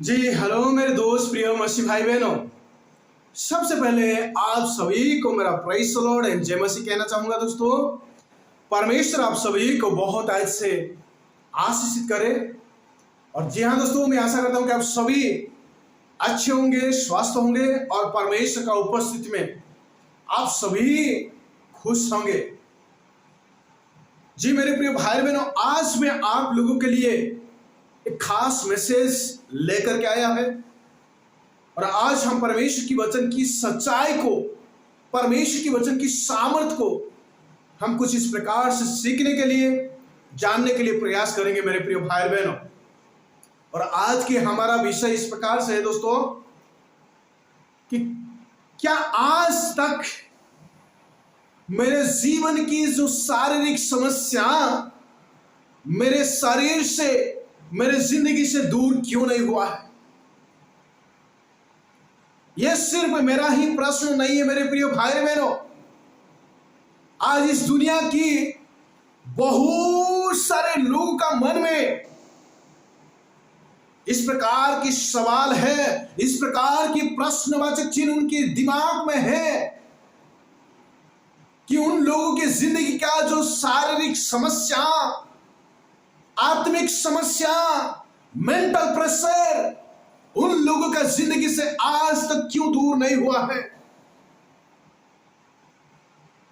जी hello मेरे दोस्त प्रिय मसीह भाई बहनों। सबसे पहले आप सभी को मेरा प्रेज़ द लॉर्ड एंड जय मसीह कहना चाहूंगा। दोस्तों, परमेश्वर आप सभी को बहुत आज से आशीषित करे। और जी हाँ दोस्तों, मैं आशा करता हूं कि आप सभी अच्छे होंगे, स्वस्थ होंगे और परमेश्वर का उपस्थिति में आप सभी खुश होंगे। जी मेरे प्रिय भाई बहनों, आज मैं आप लोगों के लिए एक खास मैसेज लेकर के आया है। और आज हम परमेश्वर की वचन की सच्चाई को, परमेश्वर की वचन की सामर्थ को हम कुछ इस प्रकार से सीखने के लिए, जानने के लिए प्रयास करेंगे मेरे प्रिय भाई बहनों। और आज के हमारा विषय इस प्रकार से है दोस्तों कि क्या आज तक मेरे जीवन की जो शारीरिक समस्या मेरे शरीर से, मेरे जिंदगी से दूर क्यों नहीं हुआ है। यह सिर्फ मेरा ही प्रश्न नहीं है मेरे प्रिय भाई बहनों। आज इस दुनिया की बहुत सारे लोगों का मन में इस प्रकार की सवाल है, इस प्रकार की प्रश्नवाचक चिन्ह उनके दिमाग में है कि उन लोगों की जिंदगी का जो शारीरिक समस्या, आत्मिक समस्या, मेंटल प्रेशर उन लोगों का जिंदगी से आज तक क्यों दूर नहीं हुआ है।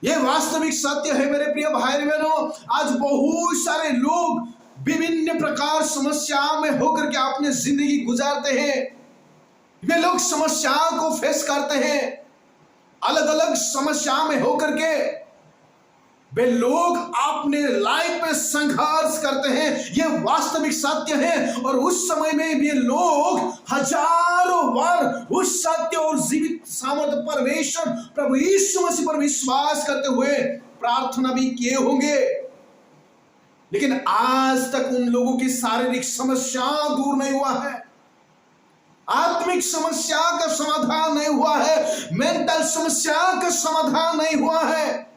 यह वास्तविक सत्य है मेरे प्रिय भाई बहनों। आज बहुत सारे लोग विभिन्न प्रकार समस्याओं में होकर के अपने जिंदगी गुजारते हैं। वे लोग समस्याओं को फेस करते हैं, अलग अलग समस्याओं में होकर के वे लोग अपने लाइफ में संघर्ष करते हैं। यह वास्तविक सत्य है। और उस समय में भी लोग हजारों बार उस सत्य और जीवित सामर्थ परमेश्वर प्रभु यीशु मसीह पर विश्वास करते हुए प्रार्थना भी किए होंगे, लेकिन आज तक उन लोगों की शारीरिक समस्या दूर नहीं हुआ है, आत्मिक समस्या का समाधान नहीं हुआ है, मेंटल समस्या का समाधान नहीं हुआ है।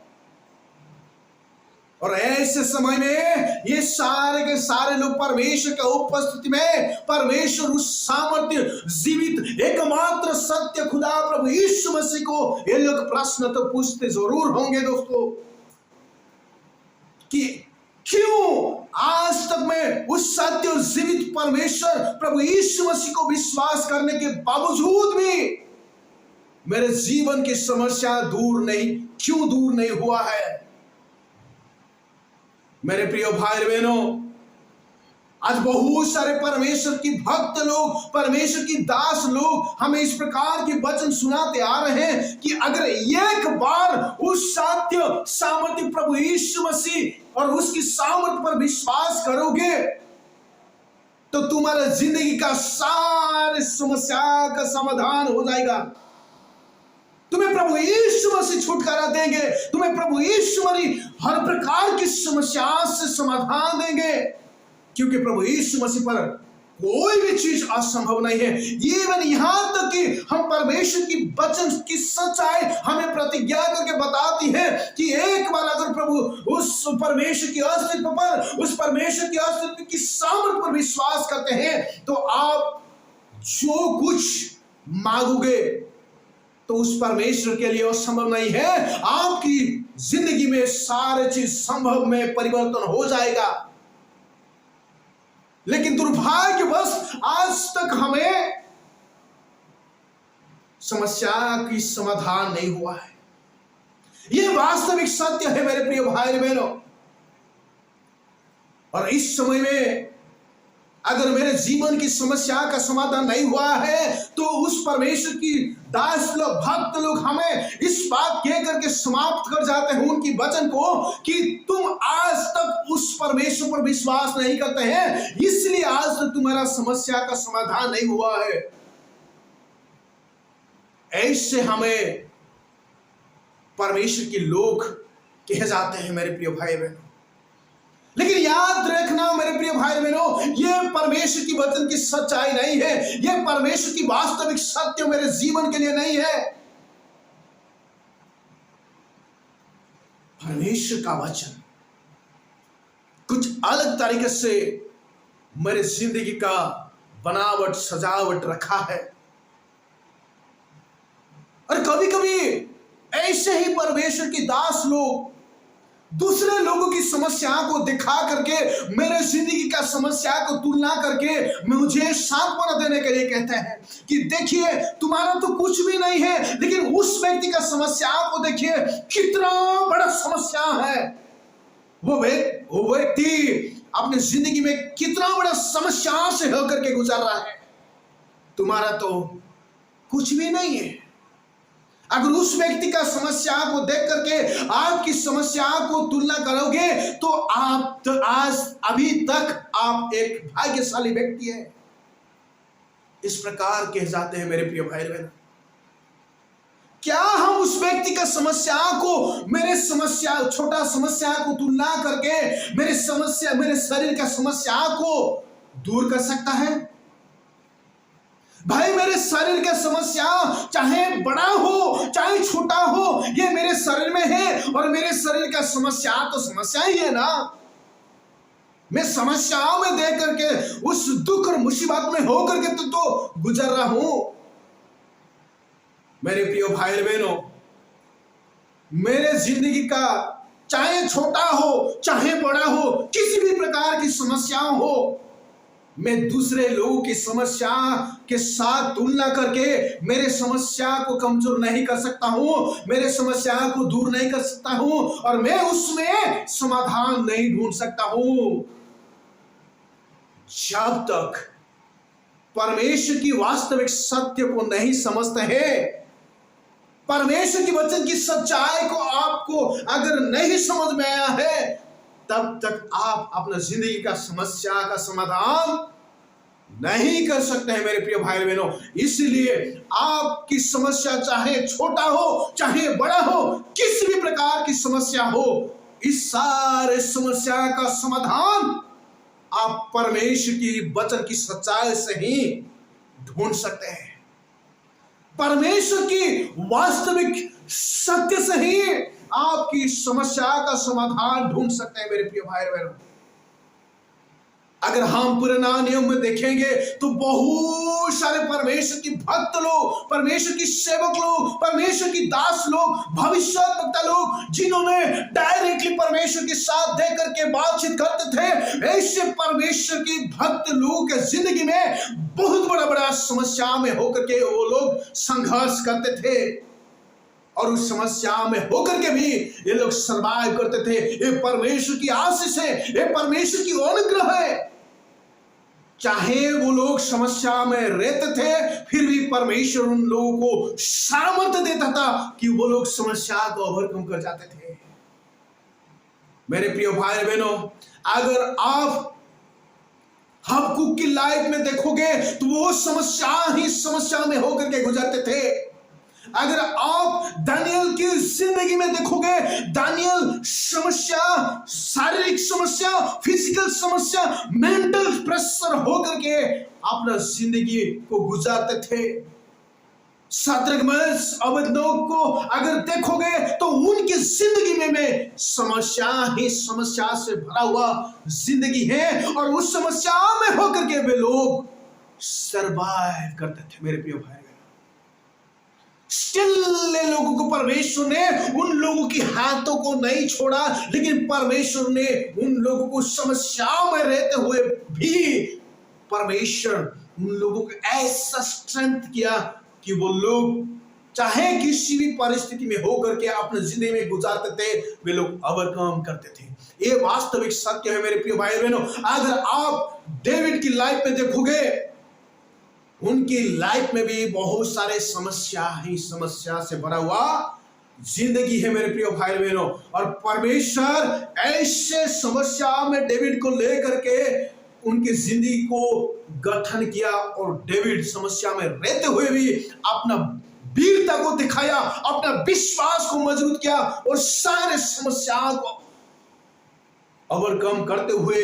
और ऐसे समय में ये सारे के सारे लोग परमेश्वर के उपस्थिति में, परमेश्वर उस सामर्थ्य जीवित एकमात्र सत्य खुदा प्रभु यीशु मसीह को ये लोग प्रश्न तो पूछते जरूर होंगे दोस्तों कि क्यों आज तक मैं उस सत्य और जीवित परमेश्वर प्रभु यीशु मसीह को विश्वास करने के बावजूद भी मेरे जीवन की समस्या क्यों दूर नहीं हुआ है। मेरे प्रिय भाई बहनों, आज बहुत सारे परमेश्वर की भक्त लोग, परमेश्वर की दास लोग हमें इस प्रकार के वचन सुनाते आ रहे हैं कि अगर एक बार उस सत्य सामर्थ्य प्रभु यीशु मसीह और उसकी सामर्थ्य पर विश्वास करोगे तो तुम्हारा जिंदगी का सारे समस्या का समाधान हो जाएगा। तुम्हें प्रभु यीशु मसीह छुटकारा देंगे, तुम्हें प्रभु यीशु मसीह हर प्रकार की समस्या से समाधान देंगे, क्योंकि प्रभु यीशु मसीह पर कोई भी चीज असंभव नहीं है। इवन यहां तक कि हम परमेश्वर की वचन की सच्चाई हमें प्रतिज्ञा करके बताती है कि एक बार अगर प्रभु उस परमेश्वर की अस्तित्व पर, उस परमेश्वर की अस्तित्व की सामर्थ पर विश्वास करते हैं तो आप जो कुछ मांगोगे तो उस परमेश्वर के लिए असंभव नहीं है। आपकी जिंदगी में सारे चीज संभव में परिवर्तन हो जाएगा। लेकिन दुर्भाग्यवश आज तक हमें समस्या की समाधान नहीं हुआ है। यह वास्तविक सत्य है मेरे प्रिय भाई बहनों। और इस समय में अगर मेरे जीवन की समस्या का समाधान नहीं हुआ है तो उस परमेश्वर की दास लोग, भक्त लोग हमें इस बात कह करके समाप्त कर जाते हैं उनकी वचन को कि तुम आज तक उस परमेश्वर पर विश्वास नहीं करते हैं, इसलिए आज तक तुम्हारा समस्या का समाधान नहीं हुआ है। ऐसे हमें परमेश्वर के लोग कहे जाते हैं मेरे प्रिय भाई बहनों। लेकिन याद रखना मेरे प्रिय भाई बहनों, यह परमेश्वर की वचन की सच्चाई नहीं है, यह परमेश्वर की वास्तविक सत्य मेरे जीवन के लिए नहीं है। परमेश्वर का वचन कुछ अलग तरीके से मेरे जिंदगी का बनावट सजावट रखा है। और कभी कभी ऐसे ही परमेश्वर की दास लोग दूसरे लोगों की समस्या को दिखा करके, मेरे जिंदगी का समस्या को तुलना करके मुझे सांत्वना देने के लिए कहते हैं कि देखिए तुम्हारा तो कुछ भी नहीं है, लेकिन उस व्यक्ति का समस्या को देखिए कितना बड़ा समस्या है। वो व्यक्ति अपनी जिंदगी में कितना बड़ा समस्या से होकर के गुजर रहा है, तुम्हारा तो कुछ भी नहीं है। अगर उस व्यक्ति का समस्या को देख करके आपकी समस्या को तुलना करोगे तो आप आज अभी तक आप एक भाग्यशाली व्यक्ति है। इस प्रकार कह जाते हैं मेरे प्रिय भाई बहन। क्या हम उस व्यक्ति का समस्या को, मेरे समस्या, छोटा समस्या को तुलना करके मेरे शरीर का समस्या को दूर कर सकता है? भाई मेरे शरीर का समस्या चाहे बड़ा हो चाहे छोटा हो, ये मेरे शरीर में है और मेरे शरीर का समस्या तो समस्या ही है ना। मैं समस्याओं में देख करके, उस दुख और मुसीबत में होकर के तो गुजर रहा हूं। मेरे प्रिय भाई बहनों, मेरे जिंदगी का चाहे छोटा हो चाहे बड़ा हो, किसी भी प्रकार की समस्या हो, मैं दूसरे लोगों की समस्या के साथ तुलना करके मेरे समस्या को कमजोर नहीं कर सकता हूं, मेरे समस्या को दूर नहीं कर सकता हूं और मैं उसमें समाधान नहीं ढूंढ सकता हूं। जब तक परमेश्वर की वास्तविक सत्य को नहीं समझते हैं, परमेश्वर की वचन की सच्चाई को आपको अगर नहीं समझ में आया है, तब तक आप अपना जिंदगी का समस्या का समाधान नहीं कर सकते हैं मेरे प्रिय भाई बहनों। इसलिए आपकी समस्या चाहे छोटा हो चाहे बड़ा हो, किसी भी प्रकार की समस्या हो, इस सारे समस्या का समाधान आप परमेश्वर की वचन की सच्चाई से ही ढूंढ सकते हैं। परमेश्वर की वास्तविक सत्य से ही आपकी समस्या का समाधान ढूंढ सकते हैं मेरे प्रिय भाई बहनों। अगर हम पुराना नियम में देखेंगे तो बहुत सारे परमेश्वर की भक्त लोग, परमेश्वर की सेवक लोग, परमेश्वर की दास लोग, भविष्यवक्ता लोग, जिन्होंने डायरेक्टली परमेश्वर के साथ देख करके बातचीत करते थे, ऐसे परमेश्वर की भक्त लोगों के जिंदगी में बहुत बड़ा बड़ा समस्या में होकर के वो लोग संघर्ष करते थे और उस समस्या में होकर के भी ये लोग सर्वाइव करते थे। ये परमेश्वर की आशीष है, ये परमेश्वर की अनुग्रह है। चाहे वो लोग समस्या में रहते थे, फिर भी परमेश्वर उन लोगों को सामर्थ्य देता था कि वो लोग समस्या को ओवरकम कर जाते थे। मेरे प्रिय भाई बहनों, अगर आप हबक्कुक की लाइफ में देखोगे तो वो समस्या में होकर के गुजरते थे। अगर आप दानियल की जिंदगी में देखोगे, दानियल समस्या, शारीरिक समस्या, फिजिकल समस्या, मेंटल प्रेशर होकर के अपना जिंदगी को गुजारते थे। शद्रक, मेशक, अबेदनगो को अगर देखोगे तो उनकी जिंदगी में समस्या से भरा हुआ जिंदगी है और उस समस्या में होकर के वे लोग सर्वाइव करते थे। मेरे प्रिय भाई, स्टिल लोगों को परमेश्वर ने उन लोगों की हाथों को नहीं छोड़ा, लेकिन परमेश्वर ने उन लोगों को समस्याओं में रहते हुए भी परमेश्वर उन लोगों को ऐसा स्ट्रेंथ किया कि वो लोग चाहे किसी भी परिस्थिति में होकर के अपने जिंदगी में गुजारते थे, वे लोग ओवरकम करते थे। ये वास्तविक सत्य है मेरे प्रिय भाई बहनों। अगर आप डेविड की लाइफ में देखोगे, उनकी लाइफ में भी बहुत सारे समस्या से भरा हुआ जिंदगी है मेरे प्रिय भाई बहनों। और परमेश्वर ऐसे समस्या में डेविड को लेकर के उनकी जिंदगी को गठन किया और डेविड समस्या में रहते हुए भी अपना वीरता को दिखाया, अपना विश्वास को मजबूत किया और सारे समस्याओं को ओवरकम करते हुए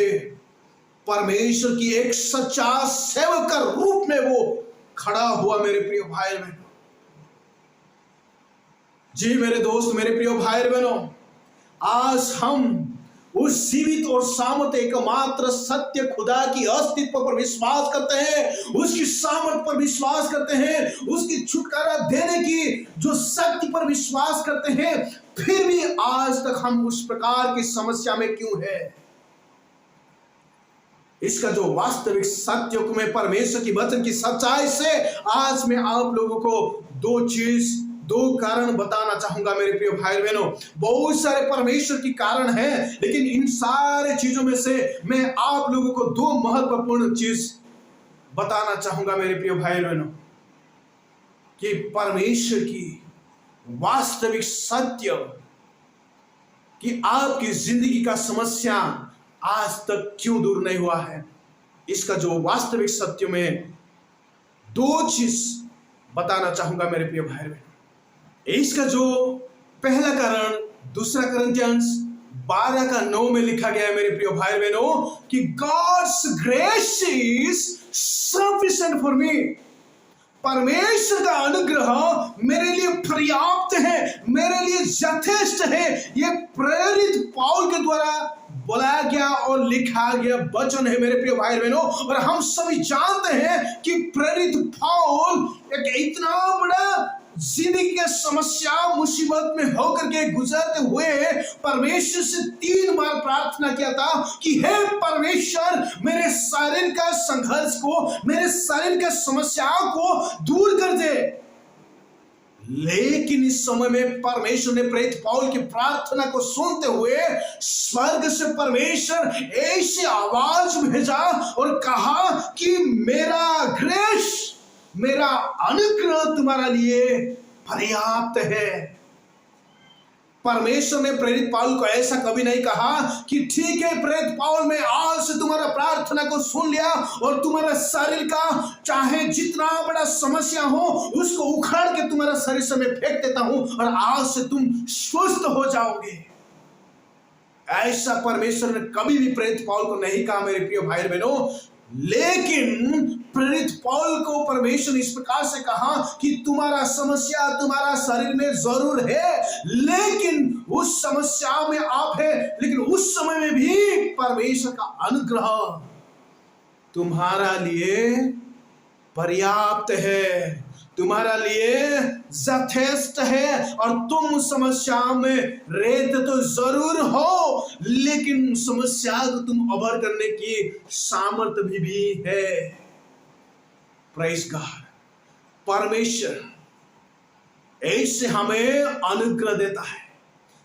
परमेश्वर की एक सच्चा सेवक का रूप में वो खड़ा हुआ। मेरे प्रिय भाई बहनों, जी मेरे दोस्त, मेरे प्रिय भाई बहनों, आज हम उस जीवित और सामर्थ एकमात्र सत्य खुदा की अस्तित्व पर विश्वास करते हैं, उसकी सामर्थ पर विश्वास करते हैं, उसकी छुटकारा देने की जो शक्ति पर विश्वास करते हैं, फिर भी आज तक हम उस प्रकार की समस्या में क्यों है? इसका जो वास्तविक सत्य में परमेश्वर की वचन की सच्चाई से आज मैं आप लोगों को दो कारण बताना चाहूंगा मेरे प्रिय भाई बहनों। बहुत सारे परमेश्वर की कारण हैं, लेकिन इन सारे चीजों में से मैं आप लोगों को दो महत्वपूर्ण चीज बताना चाहूंगा मेरे प्रिय भाई बहनों, कि परमेश्वर की वास्तविक सत्य कि आपकी जिंदगी का समस्या आज तक क्यों दूर नहीं हुआ है। इसका जो वास्तविक सत्य में दो चीज बताना चाहूंगा मेरे प्रिय भाई बहनों। इसका जो पहला कारण 2 Corinthians 12:9 में लिखा गया है मेरे प्रिय भाई बहनों, कि God's grace is sufficient for me. परमेश्वर का अनुग्रह मेरे लिए पर्याप्त है, मेरे लिए यथेष्ट है। ये प्रेरित पौल के द्वारा बोला गया और लिखा गया वचन है मेरे प्रिय भाई बहनों। और हम सभी जानते हैं कि प्रेरित पौल एक इतना बड़ा जिंदगी की समस्या मुसीबत में होकर के गुजरते हुए परमेश्वर से 3 बार प्रार्थना किया था कि हे परमेश्वर, मेरे शरीर का संघर्ष को, मेरे शरीर का समस्याओं को दूर कर दे। लेकिन इस समय में परमेश्वर ने प्रेरित पौल की प्रार्थना को सुनते हुए स्वर्ग से परमेश्वर ऐसी आवाज भेजा और कहा कि मेरा ग्रेस, मेरा अनुग्रह तुम्हारा लिए पर्याप्त है। परमेश्वर ने प्रेरित पौल को ऐसा कभी नहीं कहा कि ठीक है प्रेरित पौल, मैं आज से तुम्हारा प्रार्थना को सुन लिया और तुम्हारा शरीर का चाहे जितना बड़ा समस्या हो उसको उखाड़ के तुम्हारा शरीर से मैं फेंक देता हूं और आज से तुम स्वस्थ हो जाओगे। ऐसा परमेश्वर ने कभी भी प्रेरित पौल को नहीं कहा मेरे प्रिय भाई बहनों। लेकिन प्रेरित पौल को परमेश्वर ने इस प्रकार से कहा कि तुम्हारा समस्या तुम्हारा शरीर में जरूर है, लेकिन उस समस्या में आप है, लेकिन उस समय में भी परमेश्वर का अनुग्रह तुम्हारा लिए पर्याप्त है, तुम्हारा लिए यथेष्ट है। और तुम समस्या में रहते तो जरूर हो, लेकिन समस्या को तुम ओवर करने की सामर्थ्य भी है। Praise God. परमेश्वर ऐसे हमें अनुग्रह देता है।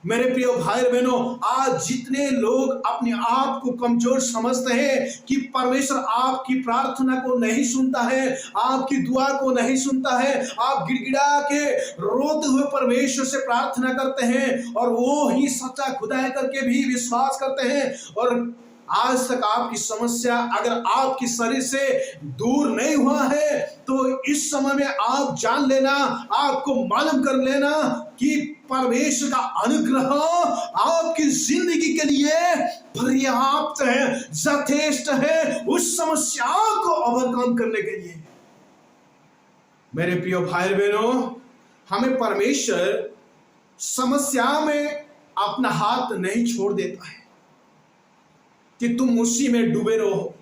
मेरे प्रिय भाई बहनों, आज जितने लोग अपने आप को कमजोर समझते हैं कि परमेश्वर आपकी प्रार्थना को नहीं सुनता है, आपकी दुआ को नहीं सुनता है, आप गिड़गिड़ा के रोते हुए परमेश्वर से प्रार्थना करते हैं और वो ही सच्चा खुदा है करके भी विश्वास करते हैं, और आज तक आपकी समस्या अगर आपकी शरीर से दूर नहीं हुआ है तो इस समय में आप जान लेना, आपको मालूम कर लेना कि परमेश्वर का अनुग्रह आपकी जिंदगी के लिए पर्याप्त है, यथेष्ट है उस समस्या को ओवरकम करने के लिए। मेरे प्रिय भाई बहनों, हमें परमेश्वर समस्या में अपना हाथ नहीं छोड़ देता है कि तुम उसी में डूबे रहो,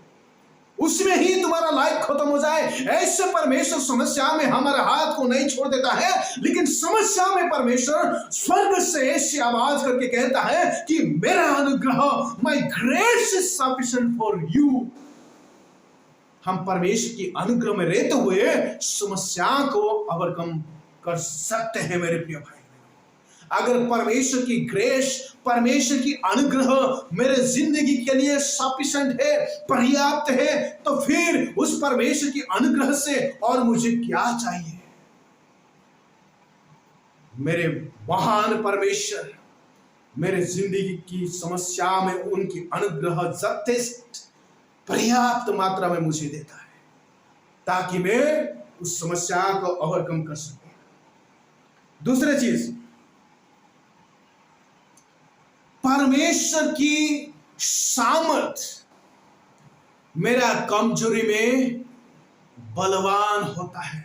उसमें ही तुम्हारा लाइफ खत्म हो जाए। ऐसे परमेश्वर समस्या में हमारे हाथ को नहीं छोड़ देता है, लेकिन समस्या में परमेश्वर स्वर्ग से ऐसी आवाज करके कहता है कि मेरा अनुग्रह, my grace is sufficient for you. हम परमेश्वर की अनुग्रह में रहते हुए समस्या को ओवरकम कर सकते हैं। मेरे प्रिय भाई, अगर परमेश्वर की ग्रेस, परमेश्वर की अनुग्रह मेरे जिंदगी के लिए सफिशिएंट है, पर्याप्त है, तो फिर उस परमेश्वर की अनुग्रह से और मुझे क्या चाहिए। मेरे महान परमेश्वर मेरे जिंदगी की समस्या में उनकी अनुग्रह यथेष्ट पर्याप्त मात्रा में मुझे देता है ताकि मैं उस समस्या को ओवरकम कर सकूं। दूसरी चीज, परमेश्वर की सामर्थ मेरा कमजोरी में बलवान होता है।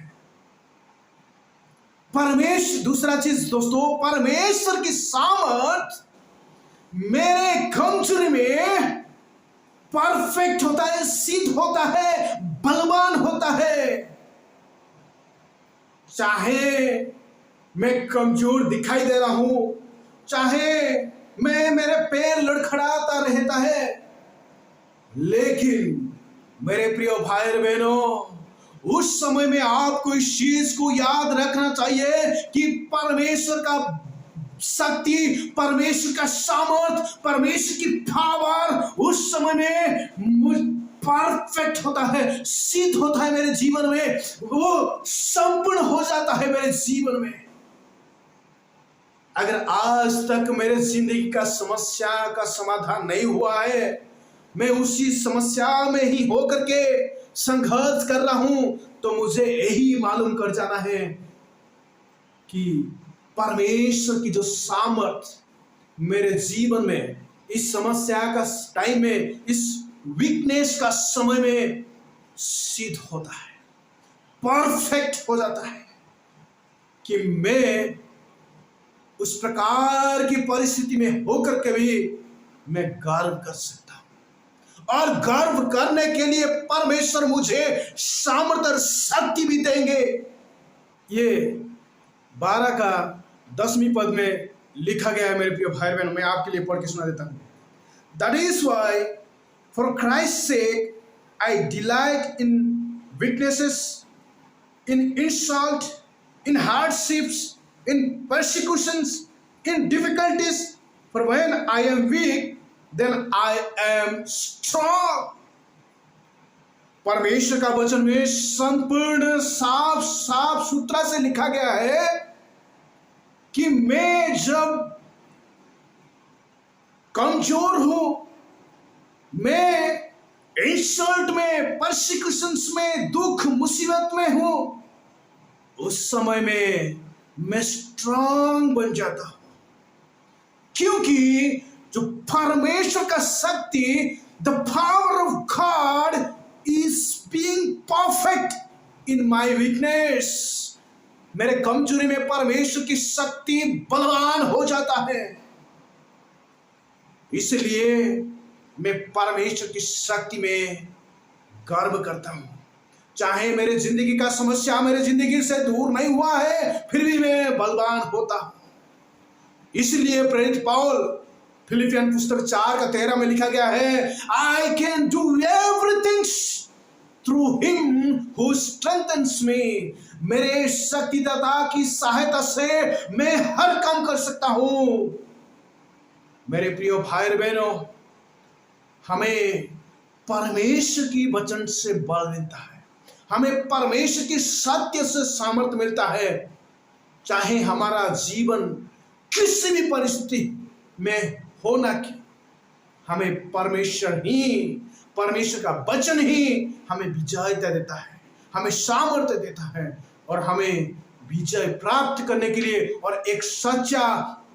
परमेश्वर, दूसरा चीज दोस्तों, परमेश्वर की सामर्थ मेरे कमजोरी में परफेक्ट होता है, सिद्ध होता है, बलवान होता है। चाहे मैं कमजोर दिखाई दे रहा हूं, चाहे मेरे पैर लड़खड़ाता रहता है, लेकिन मेरे प्रिय भाई और बहनों, उस समय में आपको इस चीज को याद रखना चाहिए कि परमेश्वर का शक्ति, परमेश्वर का सामर्थ, परमेश्वर की पावर उस समय में परफेक्ट होता है, सिद्ध होता है मेरे जीवन में, वो संपूर्ण हो जाता है मेरे जीवन में। अगर आज तक मेरे जिंदगी का समस्या का समाधान नहीं हुआ है, मैं उसी समस्या में ही होकर के संघर्ष कर रहा हूं, तो मुझे यही मालूम कर जाना है कि परमेश्वर की जो सामर्थ मेरे जीवन में इस समस्या का टाइम में, इस वीकनेस का समय में सिद्ध होता है, परफेक्ट हो जाता है, कि मैं उस प्रकार की परिस्थिति में होकर के भी मैं गर्व कर सकता हूं। और गर्व करने के लिए परमेश्वर मुझे सामर्थ्य और शक्ति भी देंगे। ये 12 का 10वीं पद में लिखा गया है मेरे प्रिय भाई बहनों, मैं आपके लिए पढ़ के सुना देता हूं। That is why for Christ's sake I delight in weaknesses, in insult, in hardships, in persecutions, in difficulties, for when I am weak then I am strong। परमेश्वर का वचन में संपूर्ण साफ साफ सूत्र से लिखा गया है कि मैं जब कमजोर हूं, मैं इंसल्ट में, परसिक्यूशंस में, दुख मुसीबत में हूं, उस समय में मैं स्ट्रांग बन जाता हूं, क्योंकि जो परमेश्वर का शक्ति, the power of God is being perfect in my weakness. मेरे कमजोरी में परमेश्वर की शक्ति बलवान हो जाता है, इसलिए मैं परमेश्वर की शक्ति में गर्व करता हूं। चाहे मेरे जिंदगी का समस्या मेरे जिंदगी से दूर नहीं हुआ है, फिर भी मैं बलवान होता हूं। इसलिए प्रेरित पौल फिलिपियन पुस्तक 4 का 13 में लिखा गया है, I can do everything through him who strengthens me. मेरे शक्तिदाता की सहायता से मैं हर काम कर सकता हूं। मेरे प्रिय भाई बहनों, हमें परमेश्वर की वचन से बल मिलता है, हमें परमेश्वर की सत्य से सामर्थ्य मिलता है। चाहे हमारा जीवन किसी भी परिस्थिति में हो ना कि, हमें परमेश्वर का वचन ही हमें विजयता देता है, हमें सामर्थ्य देता है, और हमें विजय प्राप्त करने के लिए और एक सच्चा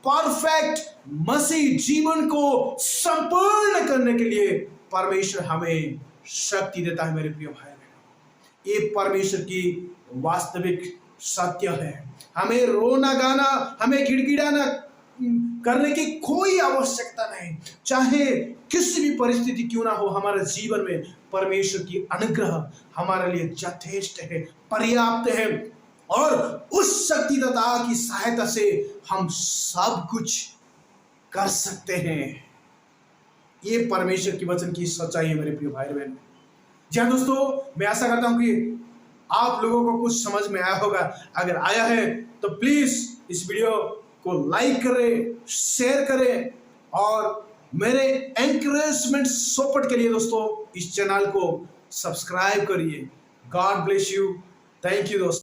परफेक्ट मसीह जीवन को संपूर्ण करने के लिए परमेश्वर हमें शक्ति देता है। मेरे प्रिय भाई बहनों, ये परमेश्वर की वास्तविक सत्य है। हमें रोना गाना, हमें गिड़गिड़ाना करने की कोई आवश्यकता नहीं। चाहे किसी भी परिस्थिति क्यों ना हो हमारे जीवन में, परमेश्वर की अनुग्रह हमारे लिए यथेष्ट है, पर्याप्त है, और उस शक्तिदाता की सहायता से हम सब कुछ कर सकते हैं। ये परमेश्वर की वचन की सच्चाई है मेरे प्रिय भाई बहन। जी हाँ दोस्तों, मैं आशा करता हूं कि आप लोगों को कुछ समझ में आया होगा। अगर आया है तो प्लीज इस वीडियो को लाइक करें, शेयर करें, और मेरे एनकरेजमेंट सपोर्ट के लिए दोस्तों इस चैनल को सब्सक्राइब करिए। God bless you. Thank you दोस्तों।